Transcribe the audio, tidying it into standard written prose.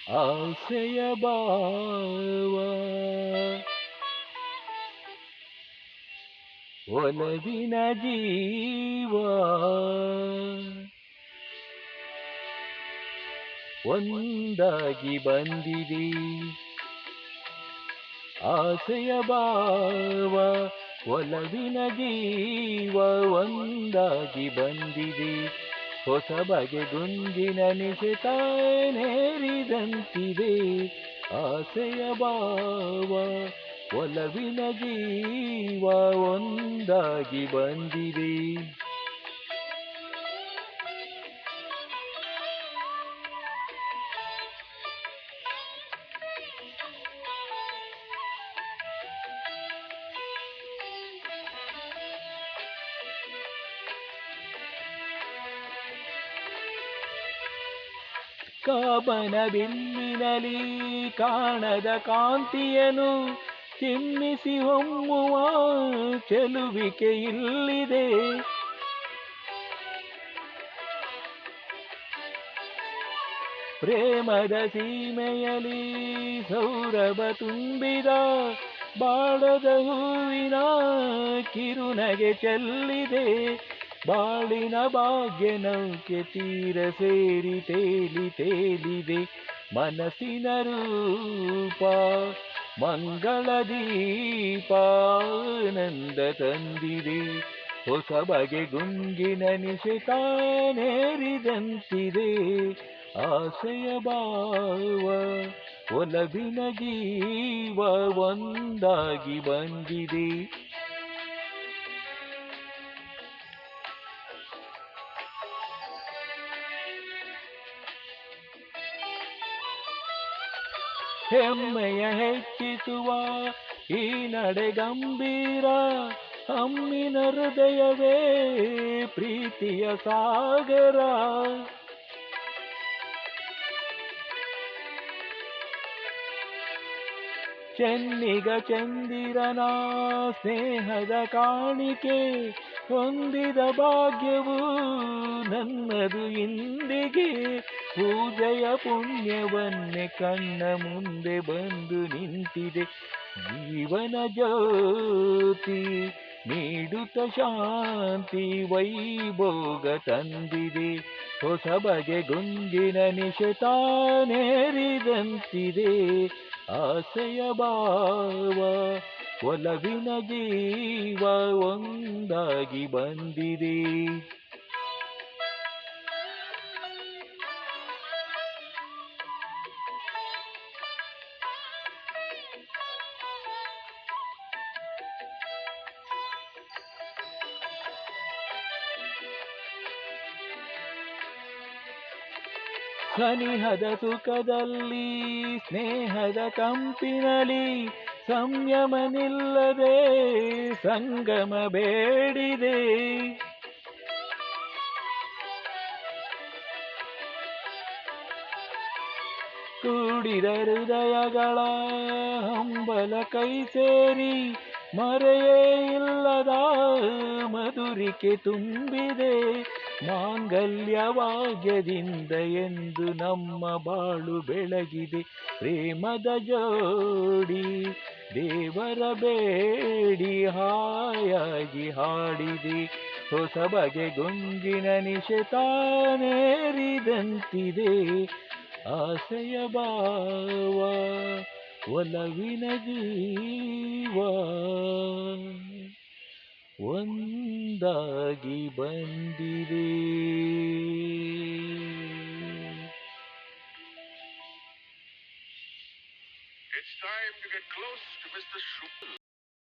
ಆಸೆಯ ಭಾವ ಒಲವಿನ ಜೀವ ಒಂದಾಗಿ ಬಂದಿದೆ ಆಸೆಯ ಭಾವ ಒಲವಿನ ಜೀವ ಒಂದಾಗಿ ಬಂದಿದೆ ಹೊಸ ಬಗೆ ಗುಂಗಿನ ನಿಶೆತಾನೇರಿದಂತಿದೆ ಆಸೆಯ ಭಾವ ಒಲವಿನ ಜೀವ ಒಂದಾಗಿ ಬಂದಿದೆ ಕಾಮನ ಬಿಲ್ಲಿನಲಿ ಕಾಣದ ಕಾಂತಿಯನು ಚಿಮ್ಮಿಸಿ ಹೊಮ್ಮುವ ಚೆಲುವಿಕೆ ಇಲ್ಲಿದೆ ಪ್ರೇಮದ ಸೀಮೆಯಲಿ ಸೌರಭ ತುಂಬಿದ ಬಾಳದ ಹೂವಿನ ಕಿರುನಗೆ ಚೆಲ್ಲಿದೆ ಬಾಳಿನ ಭಾಗ್ಯ ನೌಕೆ ತೀರ ಸೇರಿ ತೇಲಿದೆ ಮನಸ್ಸಿನ ರೂಪ ಮಂಗಳ ದೀಪ ಆನಂದ ತಂದಿದೆ ಹೊಸ ಬಗೆ ಗುಂಗಿನ ನಿಶೆತಾನೇರಿದಂತಿದೆ ಆಸೆಯ ಭಾವ ಒಲವಿನ ಜೀವ ಒಂದಾಗಿ ಬಂದಿದೆ ಹೆಮ್ಮೆಯ ಹೆಚ್ಚಿಸುವ ಈ ನಡೆ ಗಂಭೀರ ಅಮ್ಮಿನ ಹೃದಯವೇ ಪ್ರೀತಿಯ ಸಾಗರ ಚೆನ್ನಿಗ ಚಂದಿರನ ಸ್ನೇಹದ ಕಾಣಿಕೆ ಹೊಂದಿದ ಭಾಗ್ಯವು ನನ್ನದು ಇಂದಿಗೆ ಪೂಜೆಯ ಪುಣ್ಯವನ್ನೇ ಕಣ್ಣ ಮುಂದೆ ಬಂದು ನಿಂತಿದೆ ಜೀವನ ಜ್ಯೋತಿ ನೀಡುತ್ತ ಶಾಂತಿ ವೈಭೋಗ ತಂದಿದೆ ಹೊಸ ಬಗೆ ಗುಂಗಿನ ನಿಶೆತಾನೇರಿದಂತಿದೆ ಆಸೆಯ ಭಾವ ಒಲವಿನ ಜೀವ ಒಂದಾಗಿ ಬಂದಿದೆ ಸನಿಹದ ಸುಖದಲ್ಲಿ ಸ್ನೇಹದ ಕಂಪಿನಲಿ ಸಂಯಮ ನಿಲ್ಲದೆ ಸಂಗಮ ಬೇಡಿದೆ ಕೂಡಿದ ಹೃದಯಗಳ ಹಂಬಲ ಕೈ ಸೇರಿ ಮರೆಯೇ ಇಲ್ಲದ ಮಧುರಿಕೆ ತುಂಬಿದೆ ಮಾಂಗಲ್ಯವಾಗ್ಯದಿಂದ ಎಂದು ನಮ್ಮ ಬಾಳು ಬೆಳಗಿದೆ ಪ್ರೇಮದ ಜೋಡಿ ದೇವರ ಬೇಡಿ ಹಾಯಾಗಿ ಹಾಡಿದೆ ಹೊಸ ಬಗೆ ಗುಂಗಿನ ನಿಶೆತಾನೇರಿದಂತಿದೆ ಆಸೆಯ ಭಾವ ಒಲವಿನ ಜೀವ ಒಂದಾಗಿ ಬಂದಿದೆ It's time to get close to Mr. Schubert.